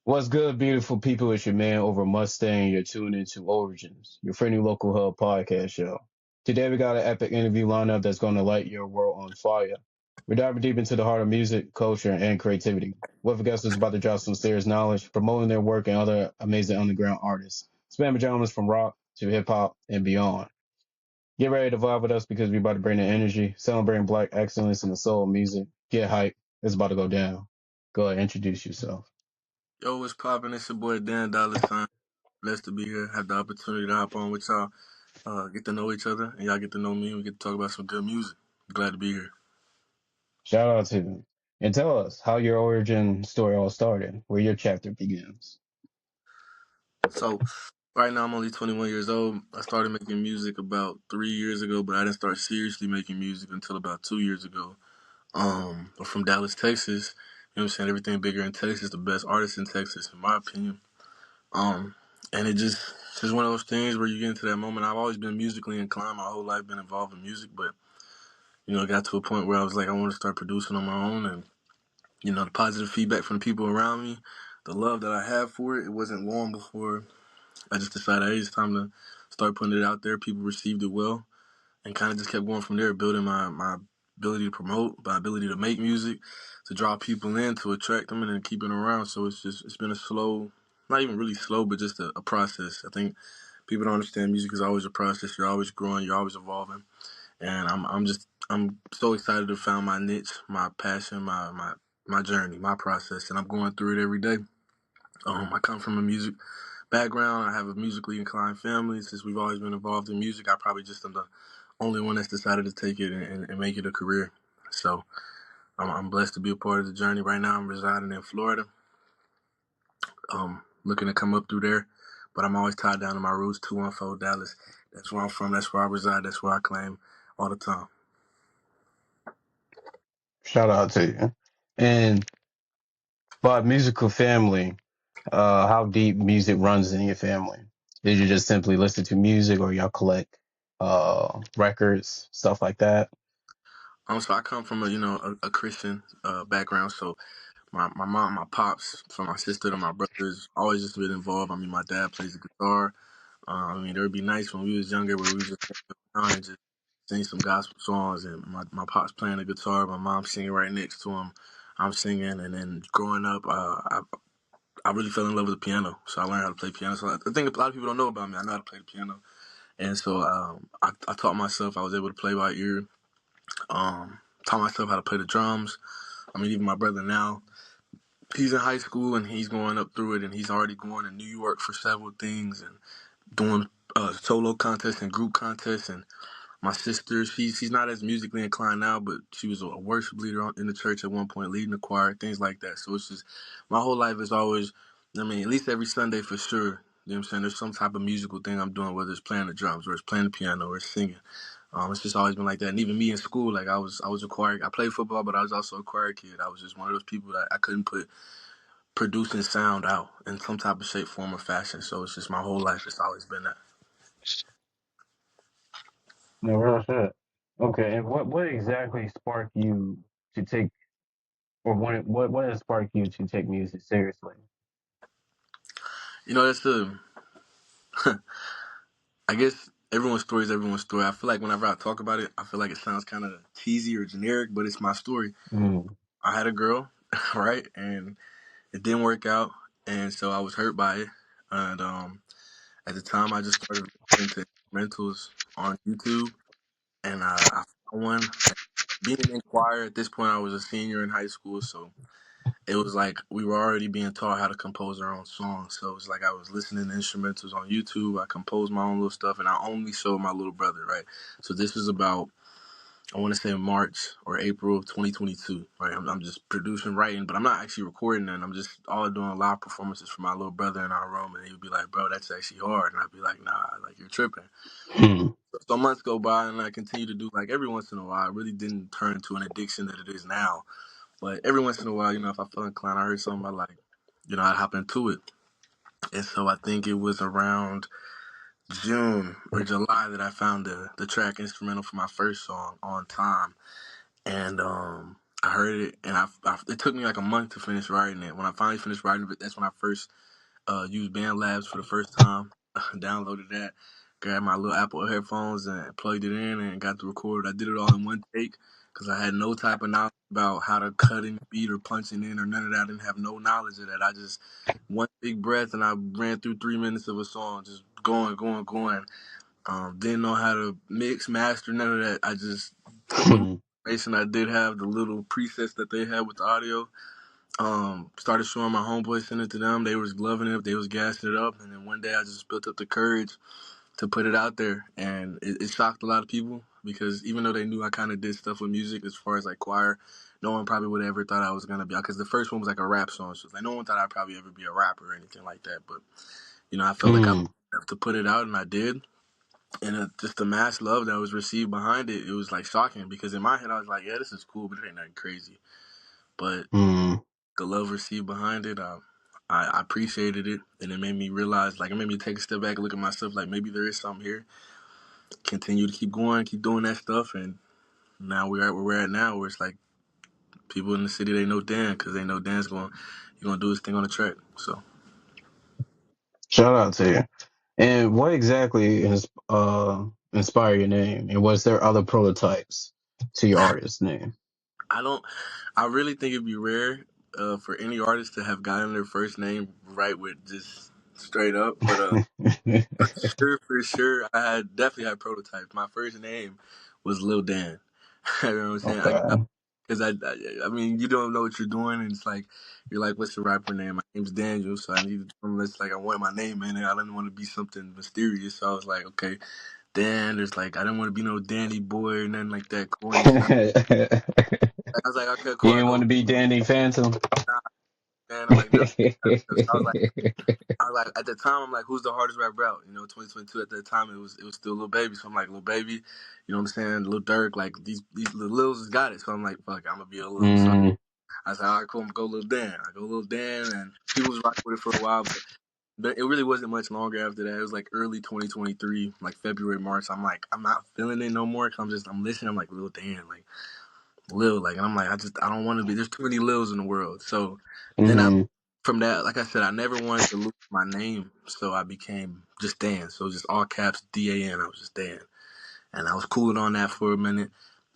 What's good, beautiful people? It's your man over Mustang. You're tuned into Origins, your friendly local hub podcast show. Today we got an epic interview lineup that's going to light your world on fire. We're diving deep into the heart of music, culture, and creativity. With guests is about to drop some serious knowledge, promoting their work and other amazing underground artists, spanning genres from rock to hip hop and beyond. Get ready to vibe with us because we're about to bring the energy, celebrating black excellence in the soul of music. Get hype. It's about to go down. Go ahead, introduce yourself. Yo, what's poppin'? It's your boy Dan $. Blessed to be here. Have the opportunity to hop on with y'all, get to know each other, and y'all get to know me. We get to talk about some good music. Glad to be here. Shout out to them. And tell us how your origin story all started, where your chapter begins. So, right now I'm only 21 years old. I started making music about 3 years ago, but I didn't start seriously making music until about 2 years ago. I'm from Dallas, Texas. You know what I'm saying? Everything bigger in Texas, the best artist in Texas, in my opinion. Um, and it's just one of those things where you get into that moment. I've always been musically inclined. My whole life been involved in music, but it got to a point where I was like, I want to start producing on my own, and the positive feedback from the people around me, the love that I have for it. It wasn't long before I just decided, hey, it's time to start putting it out there. People received it well, and kind of just kept going from there, building my ability to promote, my ability to make music, to draw people in, to attract them, and then keep it around. So it's been a slow, not even really slow, but just a process. I think people don't understand music is always a process. You're always growing, you're always evolving, and I'm so excited to find my niche, my passion, my journey, my process, and I'm going through it every day. I come from a music background. I have a musically inclined family. Since we've always been involved in music, I probably just am the only one that's decided to take it and make it a career. So I'm blessed to be a part of the journey. Right now, I'm residing in Florida, looking to come up through there, but I'm always tied down to my roots, 214 Dallas. That's where I'm from. That's where I reside. That's where I claim all the time. Shout out to you. And by musical family, how deep music runs in your family? Did you just simply listen to music or y'all collect records, stuff like that? So I come from a Christian background. So my mom, my pops, from my sister to my brothers, always just been involved. I mean, my dad plays the guitar. There would be nights when we was younger where we just around and just sing some gospel songs, and my pops playing the guitar, my mom singing right next to him. I'm singing, and then growing up, I really fell in love with the piano. So I learned how to play piano. So I think a lot of people don't know about me. I know how to play the piano, and so I taught myself. I was able to play by ear. Taught myself how to play the drums. I mean, even my brother now, he's in high school and he's going up through it, and he's already going to New York for several things and doing solo contests and group contests. And my sister, she's not as musically inclined now, but she was a worship leader in the church at one point, leading the choir, things like that. So it's just, my whole life is always, I mean, at least every Sunday for sure. You know what I'm saying? There's some type of musical thing I'm doing, whether it's playing the drums or it's playing the piano or it's singing. It's just always been like that. And even me in school, like I was a choir. I played football, but I was also a choir kid. I was just one of those people that I couldn't put producing sound out in some type of shape, form, or fashion. So it's just my whole life. It's always been that. No, real shit. Okay, and what exactly sparked you to take, or what has sparked you to take music seriously? That's the I guess everyone's story is everyone's story. I feel like whenever I talk about it, I feel like it sounds kind of cheesy or generic, but it's my story. Mm. I had a girl, right, and it didn't work out, and so I was hurt by it. And at the time, I just started listening to instrumentals on YouTube, and I found one. Being in choir at this point, I was a senior in high school, so it was like we were already being taught how to compose our own songs. So it was like I was listening to instrumentals on YouTube. I composed my own little stuff, and I only showed my little brother, right? So this was about, I want to say, March or April of 2022, right? I'm just producing, writing, but I'm not actually recording it. I'm just all doing live performances for my little brother in our room, and he would be like, bro, that's actually hard. And I'd be like, nah, like, you're tripping. Hmm. So months go by, and I continue to do, like, every once in a while. It really didn't turn into an addiction that it is now. But every once in a while, if I feel inclined, I heard something I like, I'd hop into it. And so I think it was around June or July that I found the track instrumental for my first song, On Time. And I heard it, and it took me like a month to finish writing it. When I finally finished writing it, that's when I first used Band Labs for the first time. Downloaded that, grabbed my little Apple headphones and plugged it in and got to record. I did it all in one take because I had no type of knowledge about how to cut in the beat or punching in or none of that. I didn't have no knowledge of that. I just one big breath and I ran through 3 minutes of a song, just going, going, going. Didn't know how to mix, master, none of that. I just took the information I did have, the little presets that they had with the audio. Started showing my homeboys, sending it to them. They was loving it. They was gassing it up. And then one day I just built up the courage to put it out there. And it shocked a lot of people because even though they knew I kind of did stuff with music as far as like choir, no one probably would have ever thought I was going to be, because the first one was like a rap song. So like no one thought I'd probably ever be a rapper or anything like that. But, I felt like I have to put it out and I did. And just the mass love that was received behind it, it was like shocking because in my head I was like, yeah, this is cool, but it ain't nothing crazy. But the love received behind it, I appreciated it, and it made me realize, like, it made me take a step back and look at myself, like, maybe there is something here. Continue to keep going, keep doing that stuff, and now we're at where we're at now, where it's like people in the city, they know Dan because they know Dan's going to do his thing on the track. So Shout out to you. And what exactly inspired your name? And was there other prototypes to your artist name? I don't. I really think it'd be rare for any artist to have gotten their first name right with just straight up, but for sure, I had definitely had prototypes. My first name was Lil Dan. You know what I'm saying? Okay. Because I mean, you don't know what you're doing, and it's like you're like, "What's your rapper name?" My name's Daniel, so I needed unless like I wanted my name in it. I didn't want to be something mysterious, so I was like, "Okay, Dan." There's like I didn't want to be no Danny boy or nothing like that corny stuff. You I was like, "Okay, cool." I didn't go, want to be Danny Phantom. "Nah, man." I'm like, "No." I was like, at the time, I'm like, who's the hardest rapper out? 2022 at that time, it was still Lil Baby. So I'm like, Lil Baby, you know what I'm saying? Lil Durk, like these Lil Lils has got it. So I'm like, fuck, I'm gonna be a Lil. So Mm, I said, all right, cool, I'm gonna go Lil Dan. I go Lil Dan, and people was rocking with it for a while, but it really wasn't much longer after that. It was like early 2023, like February, March. I'm like, I'm not feeling it no more. Cause I'm listening. I'm like Lil Dan, like Lil, like, and I'm like, I don't want to be. There's too many Lils in the world. So then mm-hmm. from that, like I said, I never wanted to lose my name, so I became just Dan. So just all caps Dan. I was just Dan, and I was cooling on that for a minute.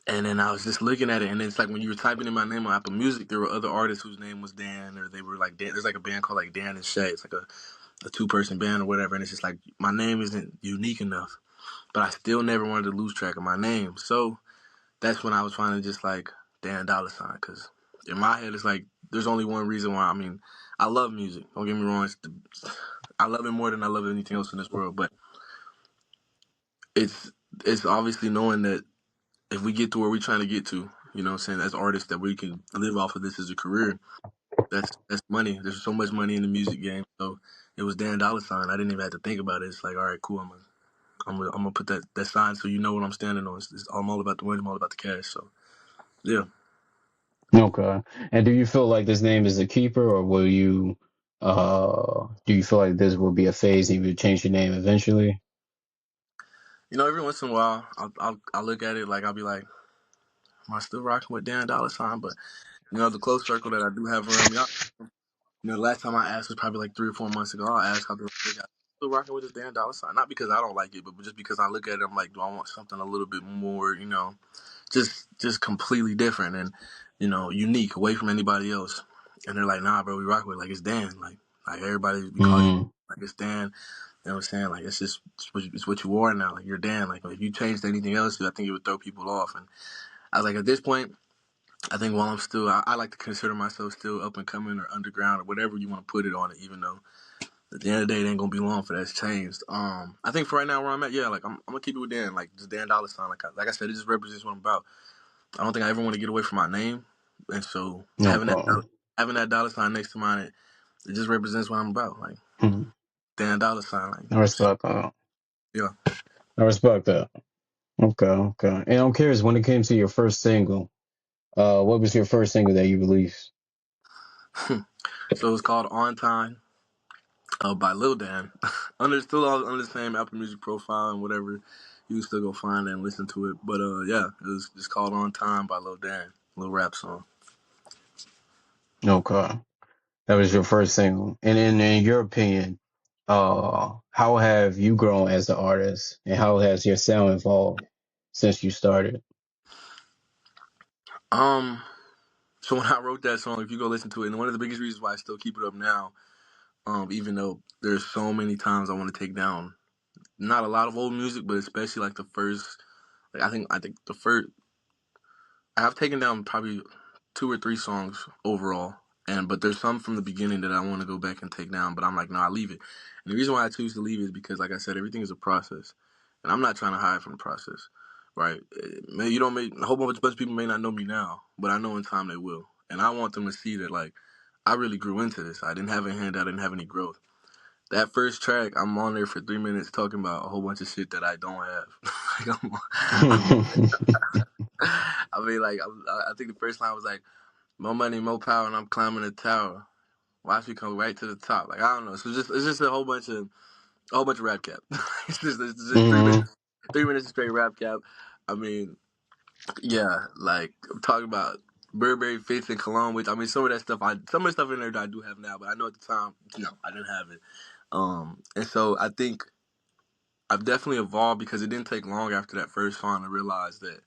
And then I was just looking at it, and it's like when you were typing in my name on Apple Music, there were other artists whose name was Dan, or they were like Dan. There's like a band called like Dan and Shay. It's like a 2-person band or whatever, and it's just like my name isn't unique enough, but I still never wanted to lose track of my name. So that's when I was finally just like Dan Dollar Sign, because in my head it's like there's only one reason why. I mean, I love music. Don't get me wrong. I love it more than I love anything else in this world. But it's it's obviously knowing that if we get to where we're trying to get to, you know what I'm saying, as artists, that we can live off of this as a career. That's money. There's so much money in the music game. So it was Dan Dollar Sign. I didn't even have to think about it. It's like, all right, cool. I'm gonna put that sign so you know what I'm standing on. I'm all about the win. I'm all about the cash. So yeah. Okay. And do you feel like this name is a keeper, or do you feel like this will be a phase and you would change your name eventually? Every once in a while, I'll look at it like I'll be like, am I still rocking with Dan Dollar Sign? But the close circle that I do have around me, the last time I asked was probably like 3 or 4 months ago. I'll ask how they got still rocking with this Dan Dollar Sign, not because I don't like it, but just because I look at it, I'm like, do I want something a little bit more, just completely different and unique, away from anybody else? And they're like, nah, bro, we rock with it. Like it's Dan, like everybody we call you Mm, like it's Dan. You know what I'm saying? Like it's what you are now. Like you're Dan. Like if you changed anything else, I think it would throw people off. And I was like, at this point, I think while I'm still, I like to consider myself still up and coming or underground or whatever you want to put it on it. Even though at the end of the day, it ain't gonna be long for that's changed. I think for right now where I'm at, yeah, like I'm gonna keep it with Dan, like just Dan Dollar Sign. Like I said, it just represents what I'm about. I don't think I ever want to get away from my name, and so okay. having that dollar sign next to mine, it just represents what I'm about. Like Mm, Dan Dollar Sign, like I respect that. yeah. I respect that. Okay, okay. And I'm curious, when it came to your first single, what was your first single that you released? So it's called On Time by Lil Dan. Under the same Apple Music profile and whatever. You can still go find it and listen to it. But yeah, it was just called On Time by Lil Dan. little rap song. Okay. That was your first single. And in your opinion, how have you grown as an artist and how has your sound evolved since you started? Um, so when I wrote that song, if you go listen to it, and one of the biggest reasons why I still keep it up now, even though there's so many times I want to take down not a lot of old music, but especially like the first, like I think the first I've taken down probably 2 or 3 songs overall, and but there's some from the beginning that I want to go back and take down, but I'm like, no, I leave it. And the reason why I choose to leave it is because, like I said, everything is a process, and I'm not trying to hide from the process, right? Man, you don't make a whole bunch of people may not know me now, but I know in time they will, and I want them to see that like I really grew into this. I didn't have a hand, I didn't have any growth. That first track, I'm on there for 3 minutes talking about a whole bunch of shit that I don't have. like I'm I mean, like, I think the first line was like, more money, more power, and I'm climbing the tower. Watch me come right to the top. Like, I don't know. So it's just a whole bunch of rap cap. It's just three Hmm. minutes, 3 minutes of straight rap cap. I mean, yeah, like I'm talking about Burberry fits and cologne, which I mean, some of the stuff in there that I do have now, but I know at the time, no, I didn't have it. And so I think I've definitely evolved because it didn't take long after that first song to realize that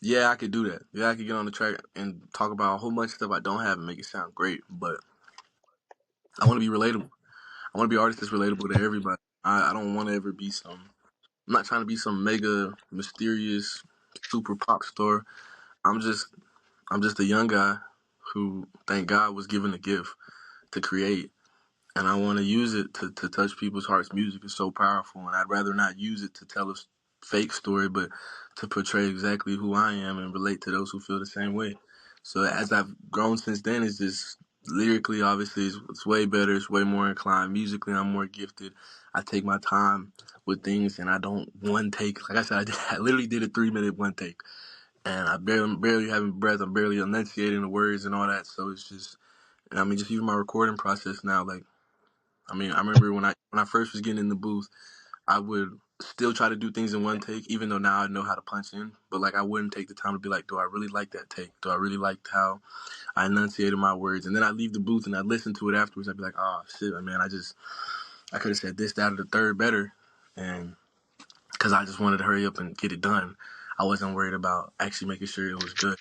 yeah, I could do that. Yeah, I could get on the track and talk about a whole bunch of stuff I don't have and make it sound great. But I want to be relatable. I want to be an artist that's relatable to everybody. I don't want to ever be some. I'm not trying to be some mega mysterious super pop star. I'm just I'm just a young guy who, thank God, was given a gift to create, and I want to use it to touch people's hearts. Music is so powerful, and I'd rather not use it to tell a fake story, but to portray exactly who I am and relate to those who feel the same way. So as I've grown since then, it's just lyrically, obviously, it's way better. It's way more inclined. Musically, I'm more gifted. I take my time with things, and I don't one take. Like I said, I literally did a 3 minute one take, and I'm barely having breath. I'm barely enunciating the words and all that. So it's just, and I mean, just even my recording process now, like. I mean, I remember when I first was getting in the booth, I would still try to do things in one take, even though now I know how to punch in. But like, I wouldn't take the time to be like, do I really like that take? Do I really like how I enunciated my words? And then I leave the booth and I listen to it afterwards. I'd be like, oh shit, man, I could have said this, that, or the third better, and because I just wanted to hurry up and get it done. I wasn't worried about actually making sure it was good.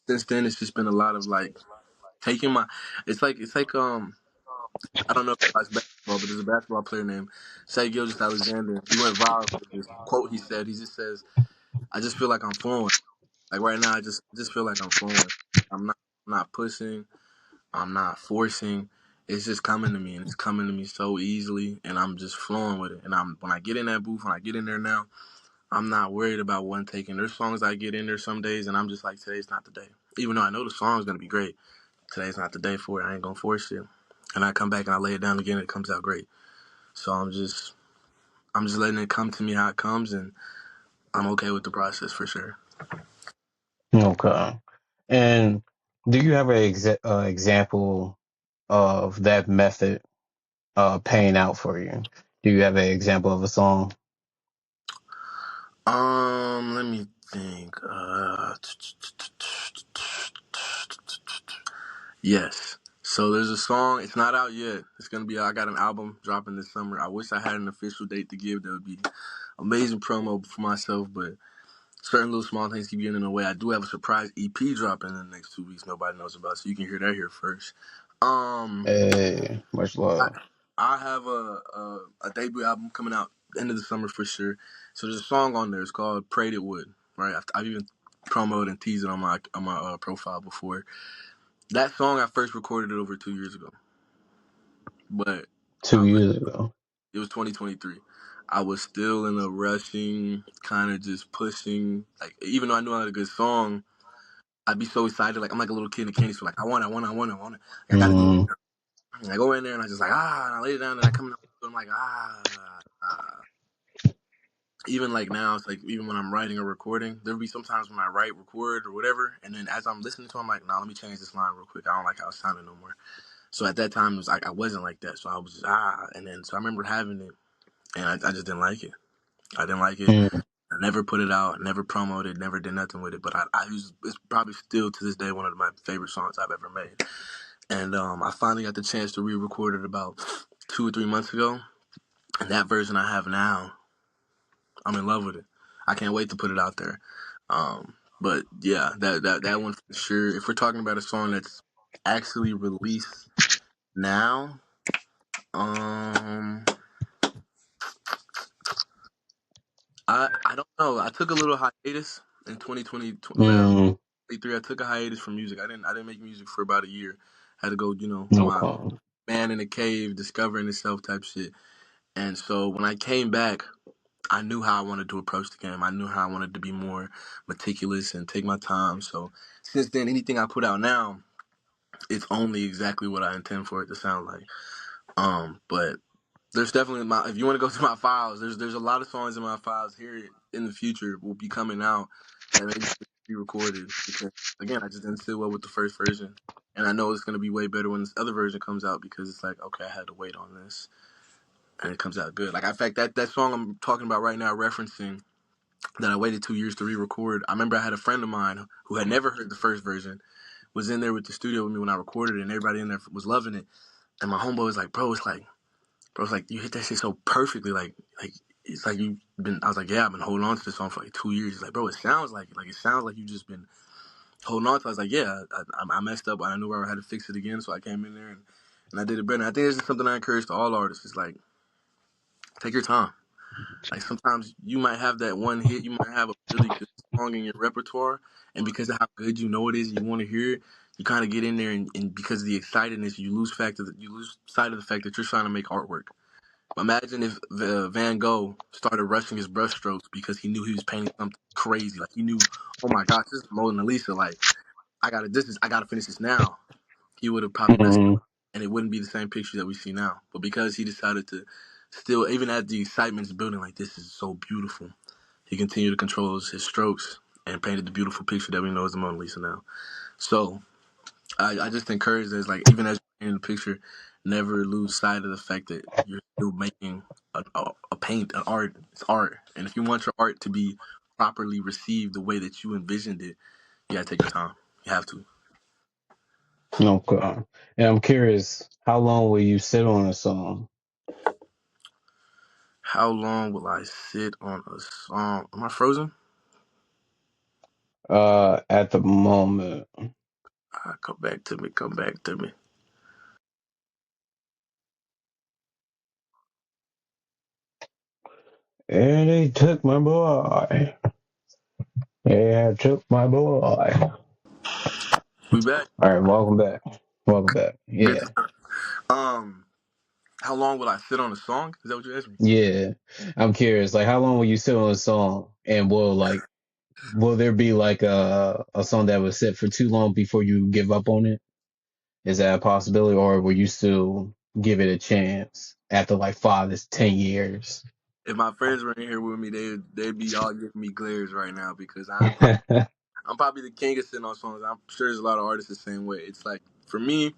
Since then, it's just been a lot of like taking my. It's like. I don't know if you watch basketball, but there's a basketball player named Shai Gilgeous-Alexander. He went viral for this quote he said. He just says, "I just feel like I'm flowing. Like right now, I just feel like I'm flowing. I'm not pushing. I'm not forcing. It's just coming to me, and it's coming to me so easily, and I'm just flowing with it. And when I get in that booth, when I get in there now, I'm not worried about one taking. There's songs I get in there some days, and I'm just like, today's not the day. Even though I know the song's gonna be great, today's not the day for it. I ain't gonna force it. And I come back and I lay it down again, and it comes out great. So I'm just letting it come to me how it comes, and I'm okay with the process for sure. Okay. And do you have an example of that method paying out for you? Do you have an example of a song? Let me think. Yes. So there's a song. It's not out yet. It's gonna be. I got an album dropping this summer. I wish I had an official date to give. That would be amazing promo for myself. But certain little small things keep getting in the way. I do have a surprise EP dropping in the next 2 weeks. Nobody knows about, so you can hear that here first. Um, Hey, much I, love. I have a debut album coming out end of the summer for sure. So there's a song on there. It's called "Prayed It Would." Right. I've even promoted and teased it on my profile before. That song I first recorded it over 2 years ago, but I Two was years ago. it was 2023. I was still in a rushing, kind of just pushing. Like even though I knew I had a good song, I'd be so excited. Like I'm like a little kid in a candy store. Like I want it. Like, I gotta do it. Mm, And I go in there and I just like and I lay it down and I come in. I'm like Even like now, it's like even when I'm writing or recording, there'll be sometimes when I write, record, or whatever, and then as I'm listening to it, I'm like, nah, let me change this line real quick. I don't like how it sounded no more. So at that time, it was like I wasn't like that. So I was just and then so I remember having it, and I just didn't like it. I didn't like it. mm, I never put it out, never promoted, never did nothing with it. But it's probably still to this day one of my favorite songs I've ever made. And I finally got the chance to re-record it about 2 or 3 months ago. And that version I have now, I'm in love with it. I can't wait to put it out there. But yeah, that one for sure. If we're talking about a song that's actually released now, I don't know. I took a little hiatus in 2020, Mm, 23. I took a hiatus from music. I didn't make music for about a year. I had to go, my okay. man in the cave, discovering itself type shit. And so when I came back, I knew how I wanted to approach the game. I knew how I wanted to be more meticulous and take my time. So since then, anything I put out now, it's only exactly what I intend for it to sound like. But there's definitely if you want to go through my files, there's a lot of songs in my files here in the future will be coming out that maybe be recorded because again, I just didn't sit well with the first version. And I know it's gonna be way better when this other version comes out because it's like, okay, I had to wait on this. And it comes out good. Like in fact that song I'm talking about right now referencing that I waited 2 years to re-record. I remember I had a friend of mine who had never heard the first version, was in there with the studio with me when I recorded it, and everybody in there was loving it. And my homeboy was like, bro, it's like you hit that shit so perfectly, like it's like you've been. I was like, yeah, I've been holding on to this song for like 2 years. He's like, bro, it sounds like you've just been holding on to it. I was like, yeah, I messed up. I knew I had to fix it again, so I came in there and I did it better. And I think this is something I encourage to all artists. It's like, take your time. Like sometimes you might have that one hit, you might have a really good song in your repertoire, and because of how good you know it is, and you want to hear it, you kind of get in there, and because of the excitedness, you lose sight of the fact that you're trying to make artwork. Imagine if Van Gogh started rushing his brushstrokes because he knew he was painting something crazy. Like he knew, oh my gosh, this is Mona Lisa. Like I gotta finish this now. He would have probably messed Mm, up, and it wouldn't be the same picture that we see now. But because he decided to still, even as the excitement's building, like this is so beautiful, he continued to control his strokes and painted the beautiful picture that we know as the Mona Lisa now. So I just encourage this, like even as you're in the picture, never lose sight of the fact that you're still making a paint, an art. It's art, and if you want your art to be properly received the way that you envisioned it, you gotta take your time. You have to. okay. And I'm curious, how long will you sit on a song? How long will I sit on a song? Am I frozen? At the moment. Come back to me. Come back to me. And they took my boy. Yeah, took my boy. All We back. right, welcome back. Welcome back. Good. Yeah. How long will I sit on a song? Is that what you asked me? Yeah. I'm curious, like how long will you sit on a song and will there be like a song that was set for too long before you give up on it? Is that a possibility or will you still give it a chance after like 5 to 10 years? If my friends were in here with me, they'd be all giving me glares right now because I'm probably the king of sitting on songs. I'm sure there's a lot of artists the same way. It's like for me,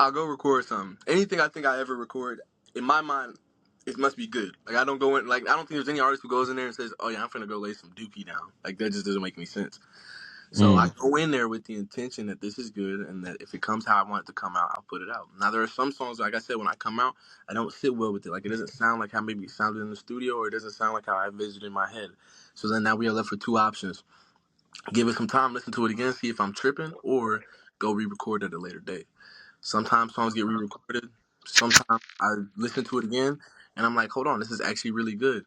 I'll go record something. Anything I think I ever record, in my mind, it must be good. Like I don't go in like I don't think there's any artist who goes in there and says, "Oh yeah, I'm finna go lay some dookie down." Like that just doesn't make any sense. So I Mm, go in there with the intention that this is good and that if it comes how I want it to come out, I'll put it out. Now there are some songs, like I said, when I come out, I don't sit well with it. Like it doesn't sound like how maybe it sounded in the studio or it doesn't sound like how I envisioned in my head. So then now we are left with two options. Give it some time, listen to it again, see if I'm tripping, or go re-record at a later date. Sometimes songs get re-recorded. Sometimes I listen to it again and I'm like, hold on, this is actually really good.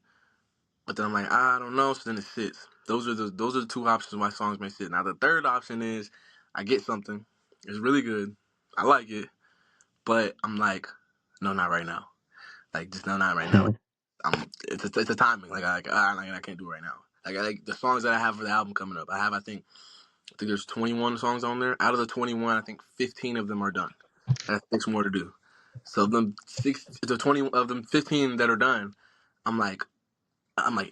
But then I'm like, I don't know. So then it sits. Those are the two options why songs may sit. Now the third option is I get something. It's really good. I like it, but I'm like, no, not right now. Like just no, not right now. mm, It's a timing. I can't do it right now. Like the songs that I have for the album coming up. I think there's 21 songs on there. Out of the 21, I think 15 of them are done. I have 6 more to do. So the 20 of them 15 that are done, I'm like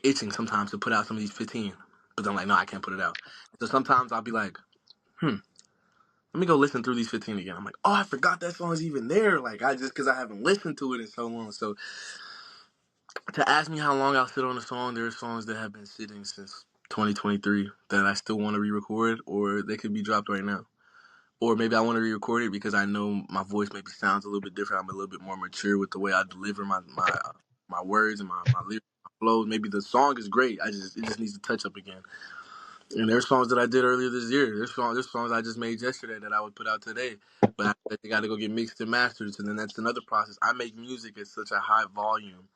itching sometimes to put out some of these 15, but I'm like, no, I can't put it out. So sometimes I'll be like, let me go listen through these 15 again. I'm like, oh, I forgot that song's even there. Like I just because I haven't listened to it in so long. So To ask me how long I'll sit on a song, there are songs that have been sitting since 2023 that I still want to re-record, or they could be dropped right now. Or maybe I want to re-record it because I know my voice maybe sounds a little bit different. I'm a little bit more mature with the way I deliver my words and my lyrics, my flows. Maybe the song is great. It just needs to touch up again. And there's songs that I did earlier this year. There's songs I just made yesterday that I would put out today, but they got to go get mixed and mastered. And then that's another process. I make music at such a high volume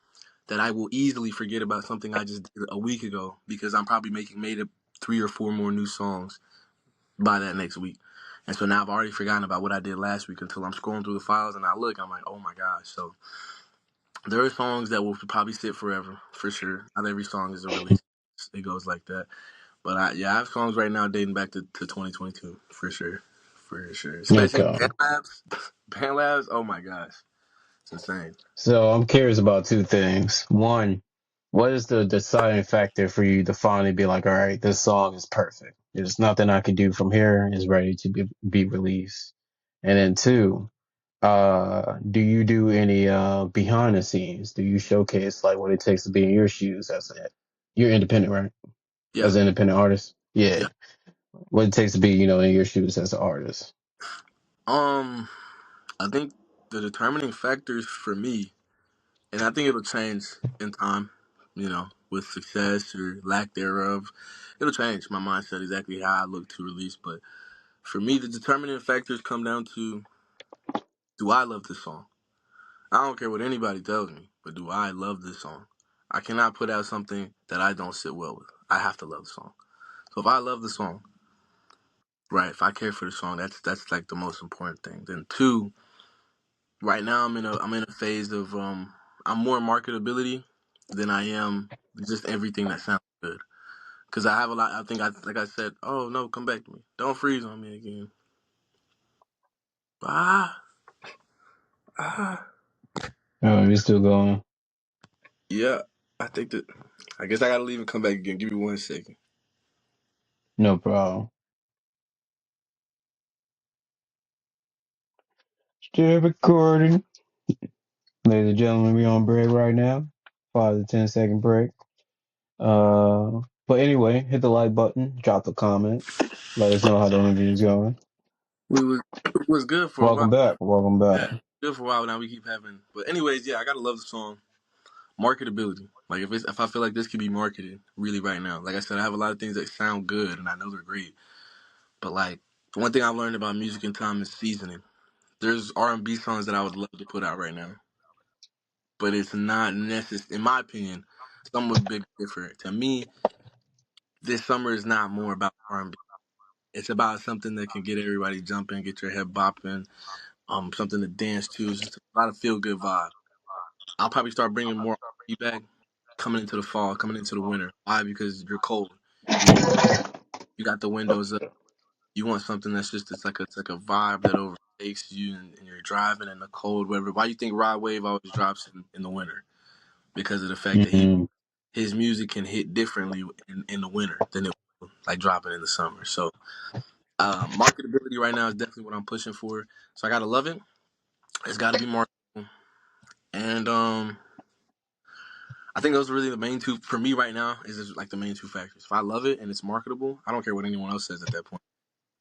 that I will easily forget about something I just did a week ago because I'm probably made up 3 or 4 more new songs by that next week. And so now I've already forgotten about what I did last week until I'm scrolling through the files and I look, I'm like, oh my gosh. So there are songs that will probably sit forever, for sure. Not every song is a release. It goes like that. But I have songs right now dating back to 2022, for sure. For sure. Especially Okay. Band Labs. Band Labs, oh my gosh. It's insane. So I'm curious about two things. One, what is the deciding factor for you to finally be like, all right, this song is perfect. There's nothing I can do from here. It's ready to be released. And then two, do you do any behind the scenes? Do you showcase like what it takes to be in your shoes as you're independent, right? Yeah. As an independent artist? Yeah. Yeah. What it takes to be, in your shoes as an artist. Um, I think the determining factors for me, and I think it'll change in time, with success or lack thereof. It'll change my mindset exactly how I look to release. But for me, the determining factors come down to, do I love this song? I don't care what anybody tells me, but do I love this song? I cannot put out something that I don't sit well with. I have to love the song. So if I love the song, right, if I care for the song, that's like the most important thing. Then two, right now I'm in a phase of I'm more marketability than I am just everything that sounds good. Cause I have a lot. I think like I said. Oh no, come back to me. Don't freeze on me again. Ah ah. Oh, you're still going? Yeah, I think that. I guess I gotta leave and come back again. Give me 1 second. No problem. Still recording. Ladies and gentlemen, we on break right now. 5 to 10 second break. But anyway, hit the like button, drop a comment, let us know how the interview is going. It was good for a Welcome while. back. Welcome back. Good for a while now. We keep having. But anyways, yeah, I gotta love the song. Marketability. Like if I feel like this could be marketed really right now. Like I said, I have a lot of things that sound good and I know they're great. But like one thing I've learned about music in time is seasoning. There's R&B songs that I would love to put out right now, but it's not necessary. In my opinion, some would big different. To me, this summer is not more about R&B. It's about something that can get everybody jumping, get your head bopping, something to dance to. It's just a lot of feel good vibe. I'll probably start bringing more R&B back coming into the fall, coming into the winter. Why? Because you're cold. You you got the windows up. You want something that's just it's like a vibe that overtakes you, and you're driving in the cold weather. Why you think Rod Wave always drops in the winter? Because of the fact that Mm, his music can hit differently in the winter than it will, like dropping in the summer. So marketability right now is definitely what I'm pushing for. So I gotta love it. It's got to be marketable, and I think those are really the main two for me right now. Is just like the main two factors. If I love it and it's marketable, I don't care what anyone else says at that point.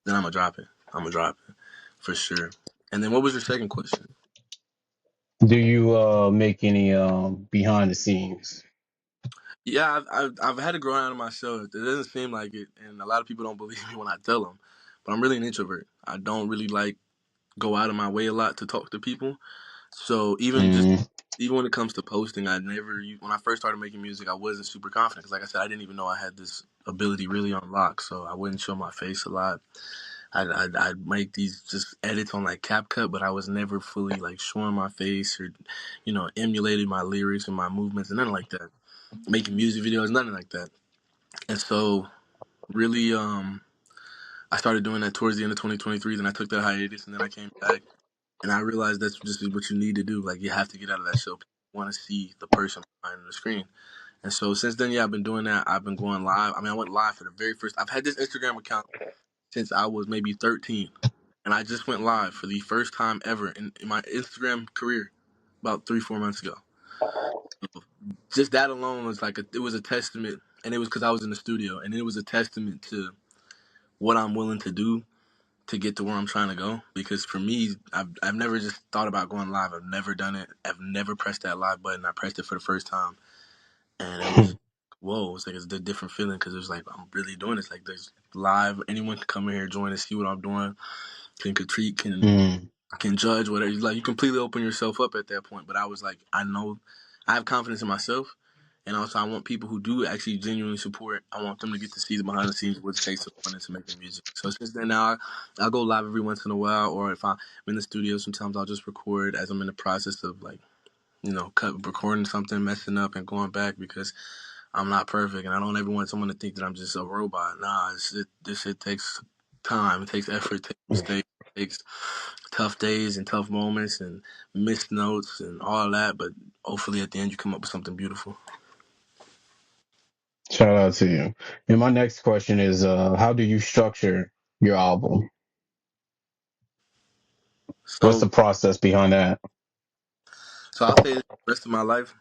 Then I'm gonna drop it. I'm gonna drop it for sure. And then what was your second question? do you make any behind the scenes? Yeah, I've had to grow out of myself. It doesn't seem like it, and a lot of people don't believe me when I tell them. But I'm really an introvert. I don't really like go out of my way a lot to talk to people. So Mm, even when it comes to posting, when I first started making music, I wasn't super confident because, like I said, I didn't even know I had this ability really on lock. So I wouldn't show my face a lot. I'd make these just edits on like CapCut, but I was never fully like showing my face or, emulating my lyrics and my movements and nothing like that. Making music videos, nothing like that. And so really, I started doing that towards the end of 2023. Then I took that hiatus, and then I came back, and I realized that's just what you need to do. Like you have to get out of that show. People want to see the person behind the screen. And so since then, yeah, I've been doing that. I've been going live. I mean, I went live for the very first. I've had this Instagram account since I was maybe 13, and I just went live for the first time ever in my Instagram career about 3-4 months ago. just that alone was like it was a testament, and it was because I was in the studio, and it was a testament to what I'm willing to do to get to where I'm trying to go. Because for me, I've never just thought about going live. I've never done it. I've never pressed that live button. I pressed it for the first time, and it was whoa. It's like it's a different feeling because it was like I'm really doing this. Like there's live. Anyone can come in here, join and see what I'm doing. Can critique, can judge whatever. Like you completely open yourself up at that point. But I was like, I know, I have confidence in myself. And also, I want people who do actually genuinely support. I want them to get to see the behind the scenes, what it takes to run into making music. So since then, now I go live every once in a while, or if I'm in the studio, sometimes I'll just record as I'm in the process of like, recording something, messing up, and going back because I'm not perfect, and I don't ever want someone to think that I'm just a robot. Nah, this shit takes time. It takes effort. It takes mistakes. It takes tough days and tough moments and missed notes and all that. But hopefully, at the end, you come up with something beautiful. Shout out to you. And my next question is, how do you structure your album? What's So, the process behind that? so I'll say this the rest of my life,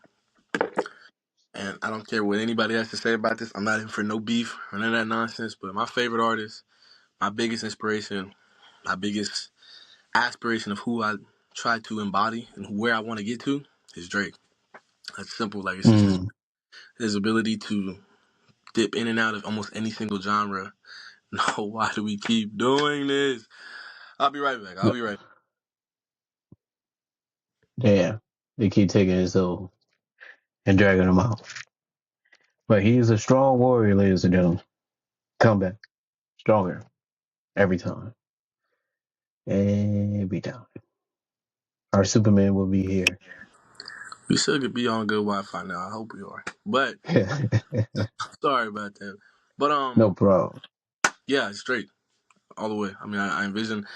and I don't care what anybody has to say about this. I'm not in for no beef or none of that nonsense. But my favorite artist, my biggest inspiration, my biggest aspiration of who I try to embody and where I want to get to is Drake. That's simple. Like it's just Mm, his ability to dip in and out of almost any single genre. No, why do we keep doing this? I'll be right back. I'll be right back. yeah, they keep taking his soul and dragging him out. But he is a strong warrior, ladies and gentlemen. Come back stronger every time. Every time. Our Superman will be here. We should be on good Wi-Fi now. I hope we are. But sorry about that. But No problem. yeah, straight all the way. I mean, I envision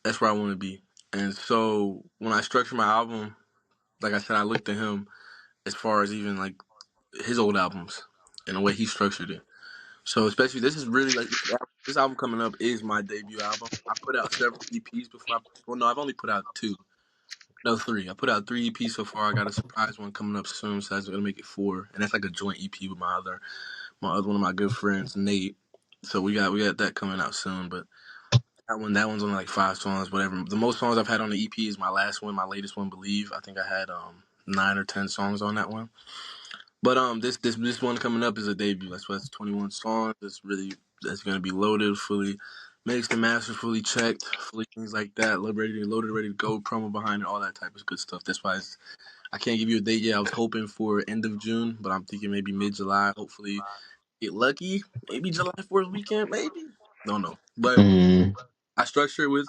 that's where I want to be. And so when I structure my album, like I said, I looked at him as far as even like his old albums and the way he structured it. So especially this is really like this album coming up is my debut album. I put out several EPs before. Well, no, I've only put out two. No, three. I put out three EPs so far. I got a surprise one coming up soon, so that's gonna make it four, and that's like a joint EP with my other one of my good friends, Nate. So we got that coming out soon. But that one's only like 5 songs, whatever. The most songs I've had on the EP is my last one, my latest one, Believe. I think I had 9 or 10 songs on that one. But this one coming up is a debut. That's why it's 21 songs. That's gonna be loaded, fully mixed and mastered, fully checked, fully things like that. Loaded, ready to go. Promo behind it, all that type of good stuff. That's why I can't give you a date yet. I was hoping for end of June, but I'm thinking maybe mid July. Hopefully, get lucky. Maybe July 4th weekend. Maybe. Don't know. But Mm, I structure it with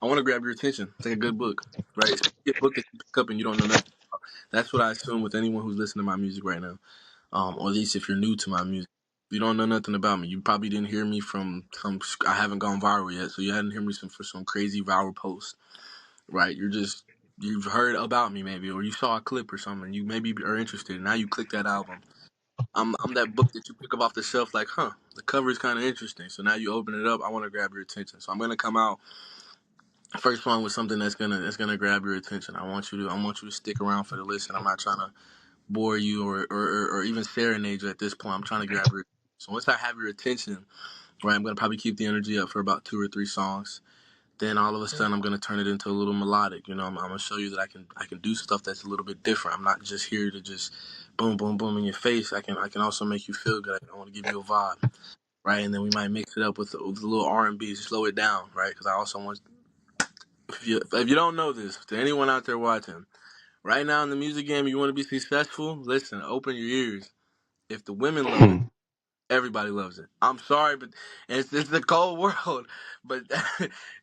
I want to grab your attention. It's like a good book, right? Especially a book that you pick up and you don't know nothing. That's what I assume with anyone who's listening to my music right now, or at least if you're new to my music. If you don't know nothing about me, you probably didn't hear me from some. I haven't gone viral yet, so you hadn't heard me for some crazy viral post, right? You've heard about me maybe, or you saw a clip or something. You maybe are interested. Now you click that album. I'm that book that you pick up off the shelf, like, huh? The cover is kind of interesting. So now you open it up. I want to grab your attention. So I'm gonna come out first song with something that's gonna grab your attention. I want you to stick around for the listen. I'm not trying to bore you or even serenade you at this point. I'm trying to grab your attention. So once I have your attention, right, I'm gonna probably keep the energy up for about 2 or 3 songs. Then all of a sudden I'm gonna turn it into a little melodic. I'm gonna show you that I can do stuff that's a little bit different. I'm not just here to just boom boom boom in your face. I can also make you feel good. I want to give you a vibe, right? And then we might mix it up with a little R&B, slow it down, right? Because I also want if you don't know this, to anyone out there watching, right now in the music game, you want to be successful. Listen, open your ears. If the women love it, mm, everybody loves it. I'm sorry, but it's the cold world. But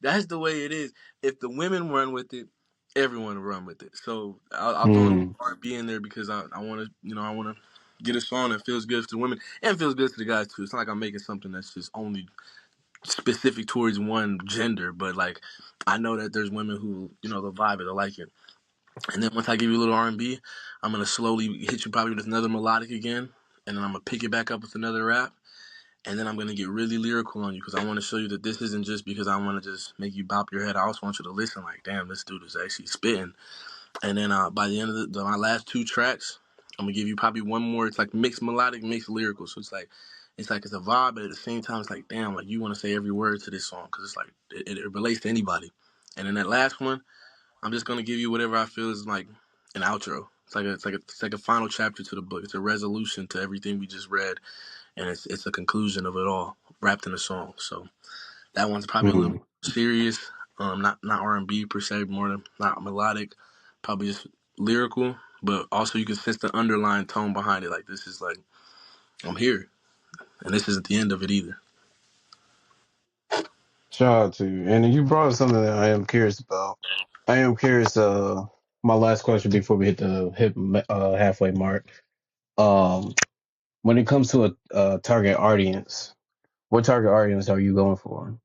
that's the way it is. If the women run with it, everyone will run with it. So I'll throw a little mm, R&B in there because I want to, I want to get a song that feels good to the women and feels good to the guys too. It's not like I'm making something that's just only specific towards one gender, but like I know that there's women who, they'll vibe it, they'll like it. And then once I give you a little R&B, I'm gonna slowly hit you probably with another melodic again, and then I'm gonna pick it back up with another rap, and then I'm gonna get really lyrical on you because I want to show you that this isn't just because I want to just make you bop your head. I also want you to listen, like, damn, this dude is actually spitting. And then by the end of my last 2 tracks, I'm gonna give you probably one more. It's like mixed melodic, mixed lyrical. So it's a vibe, but at the same time, it's like damn, like you want to say every word to this song because it's like it relates to anybody. And then that last one, I'm just gonna give you whatever I feel is like an outro. It's like a final chapter to the book. It's a resolution to everything we just read, and it's a conclusion of it all wrapped in a song. So that one's probably a little Mm. more serious. Not R&B per se, more than not melodic, probably just lyrical. But also you can sense the underlying tone behind it. Like this is like I'm here, and this isn't the end of it either. Shout out to you. And you brought up something that I am curious about. I am curious. My last question before we hit the halfway mark. Um, when it comes to a target audience, what target audience are you going for?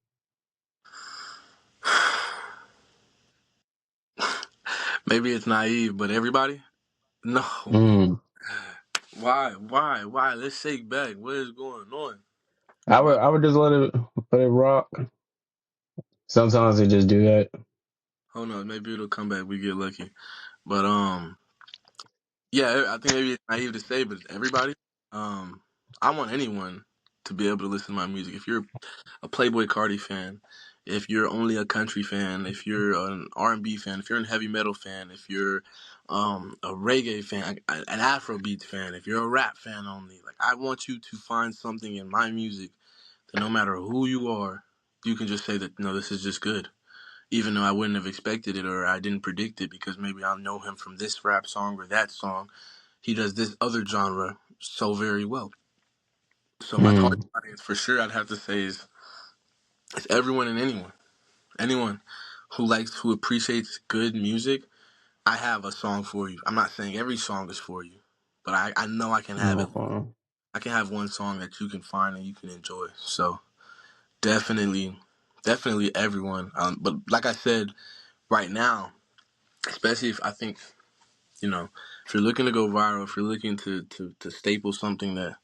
Maybe it's naive, but everybody? No. Mm. Why? Why? Let's shake back. What is going on? Why? I would just let it rock. Sometimes they just do that. Hold on. Maybe it'll come back. We get lucky. But yeah, I think maybe it's naive to say, but everybody. Um, I want anyone to be able to listen to my music. If you're a Playboy Cardi fan, if you're only a country fan, if you're an R&B fan, if you're a heavy metal fan, if you're a reggae fan, an Afrobeat fan, if you're a rap fan only, like I want you to find something in my music that no matter who you are, you can just say that no, this is just good. Even though I wouldn't have expected it or I didn't predict it because maybe I know him from this rap song or that song. He does this other genre so very well. So my target Mm. audience for sure I'd have to say is it's everyone and anyone. Anyone who appreciates good music, I have a song for you. I'm not saying every song is for you, but I know I can have No it. fun. I can have one song that you can find and you can enjoy. So definitely everyone. But like I said, right now, especially if I think if you're looking to go viral, if you're looking to staple something that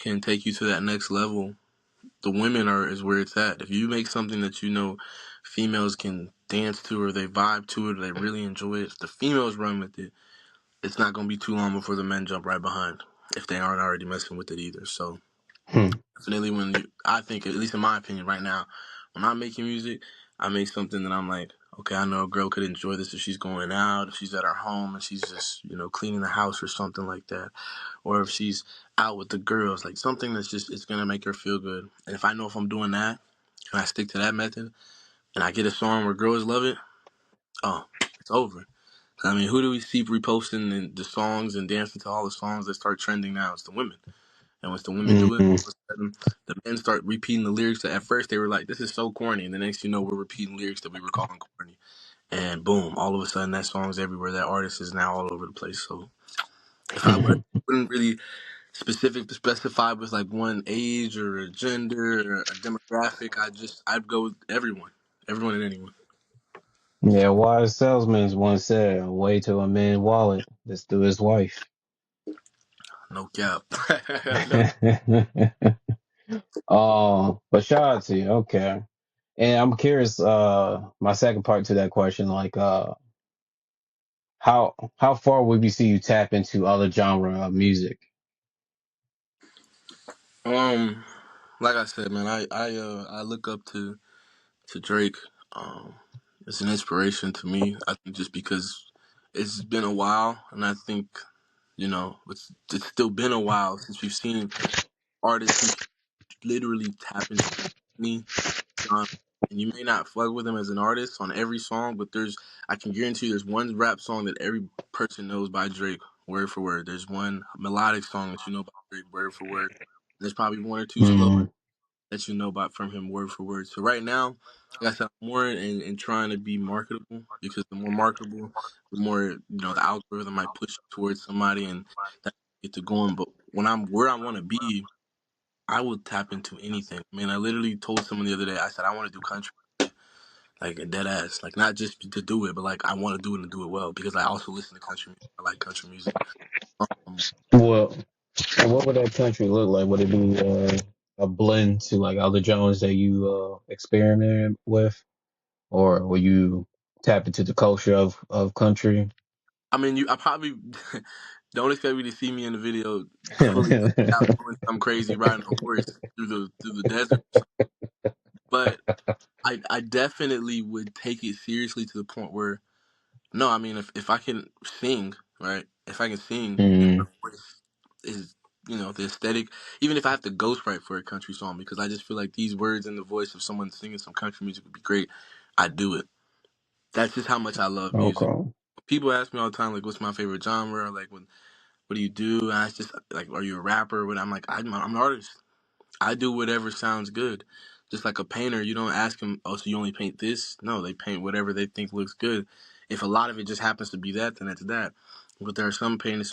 can take you to that next level, the women is where it's at. If you make something that females can dance to or they vibe to it or they really enjoy it, if the females run with it, it's not gonna be too long before the men jump right behind if they aren't already messing with it either. So Hmm. definitely I think, at least in my opinion right now, when I'm making music, I make something that I'm like, okay, I know a girl could enjoy this if she's going out, if she's at her home and she's just, cleaning the house or something like that. Or if she's out with the girls, like something that's just, it's gonna make her feel good. And if I know if I'm doing that and I stick to that method and I get a song where girls love it, oh, it's over. I mean, who do we see reposting the songs and dancing to all the songs that start trending now? It's the women. And once the women do it, Mm. all of a sudden, the men start repeating the lyrics that at first they were like, this is so corny. And the next we're repeating lyrics that we were calling corny. And boom, all of a sudden that song's everywhere. That artist is now all over the place. So if I wouldn't really specify with like one age or a gender or a demographic, I'd go with everyone and anyone. Yeah, wise salesman once said, "Way to a man's wallet. Let's do his wife." No cap. No. But shout out to you. Okay. And I'm curious, my second part to that question, like how far would you see you tap into other genre of music? Um, like I said, man, I look up to Drake. Um, it's an inspiration to me. I think just because it's been a while, and I think it's still been a while since we've seen artists who can literally tap into any genre. And you may not fuck with him as an artist on every song, but I can guarantee you there's one rap song that every person knows by Drake, word for word. There's one melodic song that you know by Drake, word for word. There's probably one or two slow Mm. that you know about from him word for word. So right now, like I said, I'm more in trying to be marketable because the more marketable, the more the algorithm might push you towards somebody and that get to going. But when I'm where I want to be, I will tap into anything. I mean, I literally told someone the other day. I said I want to do country, like a dead ass, like not just to do it, but like I want to do it and do it well because I also listen to country music. I like country music. Um, Well, what would that country look like? Would it be a blend to like other genres that you experiment with, or will you tap into the culture of country? I mean, I probably Don't expect me to see me in the video fully out doing something crazy riding a horse through the desert. But I definitely would take it seriously to the point where no, I mean if I can sing, right? If I can sing and my Mm. voice is the aesthetic, even if I have to ghostwrite for a country song because I just feel like these words in the voice of someone singing some country music would be great, I do it. That's just how much I love music. Okay. People ask me all the time like what's my favorite genre, or, like what do you do? And it's just like, are you a rapper? But I'm like, I'm an artist. I do whatever sounds good. Just like a painter, you don't ask them, oh, so you only paint this? No, they paint whatever they think looks good. If a lot of it just happens to be that, then that's that. But there are some painters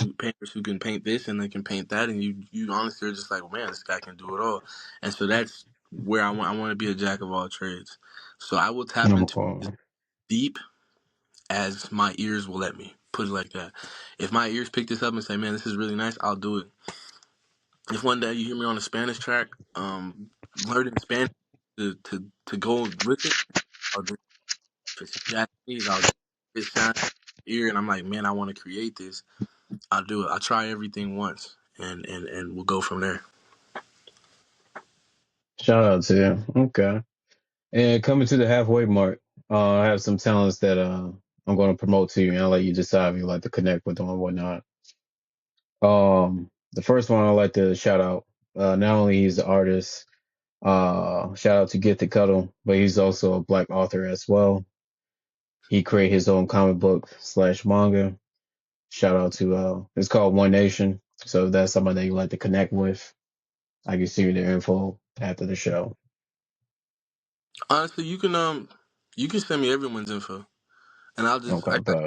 who can paint this and they can paint that, and you honestly are just like, man, this guy can do it all. And so that's where I want to be a jack of all trades. So I will tap into as Okay. deep as my ears will let me. Put it like that. If my ears pick this up and say, man, this is really nice, I'll do it. If one day you hear me on a Spanish track, learning Spanish to go with it, I'll do it. If it's Japanese, I'll do it. If it sounds ear and I'm like, man, I want to create this, I'll do it. I'll try everything once and we'll go from there. Shout out to you. Okay. And coming to the halfway mark, I have some talents that I'm going to promote to you, and I'll let you decide if you like to connect with them or whatnot. The first one I like to shout out. Not only he's an artist, shout out to Get the Cuddle, but he's also a black author as well. He created his own comic book slash manga. Shout out to it's called One Nation. So if that's somebody that you like to connect with, I can see their info after the show. Honestly, you can send me everyone's info and I'll just Okay, but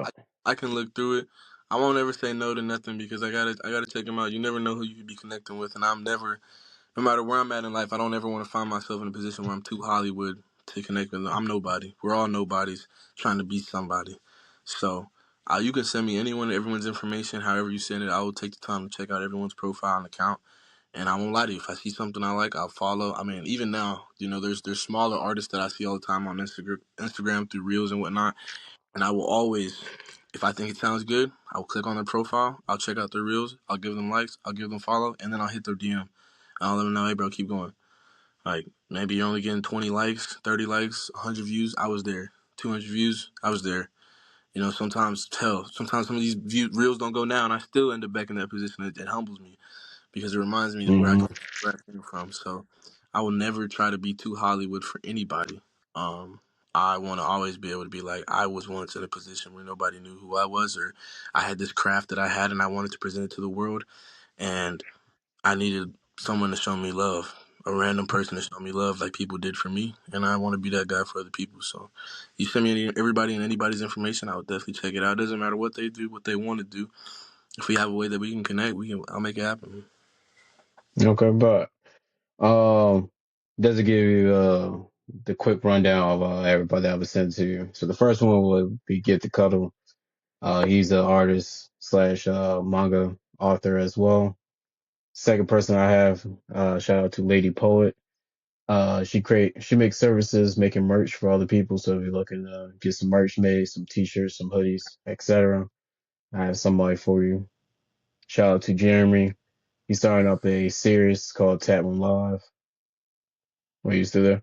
I can look through it. I won't ever say no to nothing because I gotta check them out. You never know who you could be connecting with, and I'm never, no matter where I'm at in life, I don't ever want to find myself in a position where I'm too Hollywood to connect with them. I'm nobody. We're all nobodies trying to be somebody. So you can send me everyone's information, however you send it. I will take the time to check out everyone's profile and account. And I won't lie to you. If I see something I like, I'll follow. I mean, even now, there's smaller artists that I see all the time on Instagram through Reels and whatnot. And I will always, if I think it sounds good, I will click on their profile. I'll check out their Reels. I'll give them likes. I'll give them follow, and then I'll hit their DM. I'll let them know, hey, bro, keep going. Like, maybe you're only getting 20 likes, 30 likes, 100 views. I was there. 200 views. I was there. Sometimes some of these reels don't go down. I still end up back in that position. It humbles me because it reminds me of mhm. where I came from. So I will never try to be too Hollywood for anybody. I want to always be able to be like, I was once in a position where nobody knew who I was, or I had this craft that I had and I wanted to present it to the world, and I needed someone to show me love, a random person to show me love like people did for me, and I want to be that guy for other people. So you send me everybody and anybody's information, I would definitely check it out. It doesn't matter what they do, what they want to do. If we have a way that we can connect, I'll make it happen. Okay, but does it give you the quick rundown of everybody that I was sent to you? So the first one would be Get the Cuddle. He's an artist slash manga author as well. Second person I have, shout out to Lady Poet. She makes services making merch for other people. So if you're looking to get some merch made, some t-shirts, some hoodies, etc., I have somebody for you. Shout out to Jeremy. He's starting up a series called Tap Room Live. Are you still there?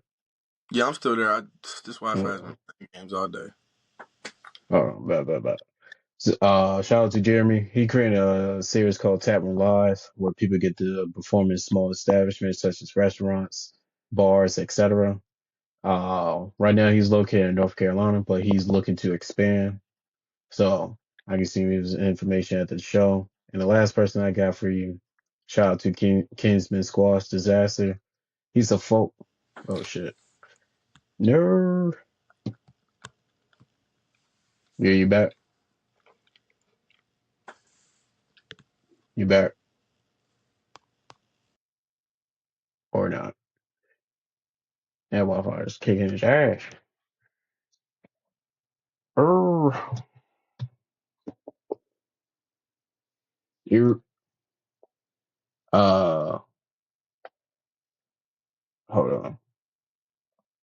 Yeah, I'm still there. This Wi-Fi has been Uh, playing games all day. oh, bad. Shout out to Jeremy. He created a series called Tap Room Live, where people get to perform in small establishments such as restaurants, bars, etc. Right now he's located in North Carolina, but he's looking to expand. So I can see his information at the show. And the last person I got for you, shout out to Kingsman Squash Disaster. He's a folk. Oh shit. Nerd. Yeah, you back? You back or not? That Wi-Fi is kicking his ass. Err. You uh hold on.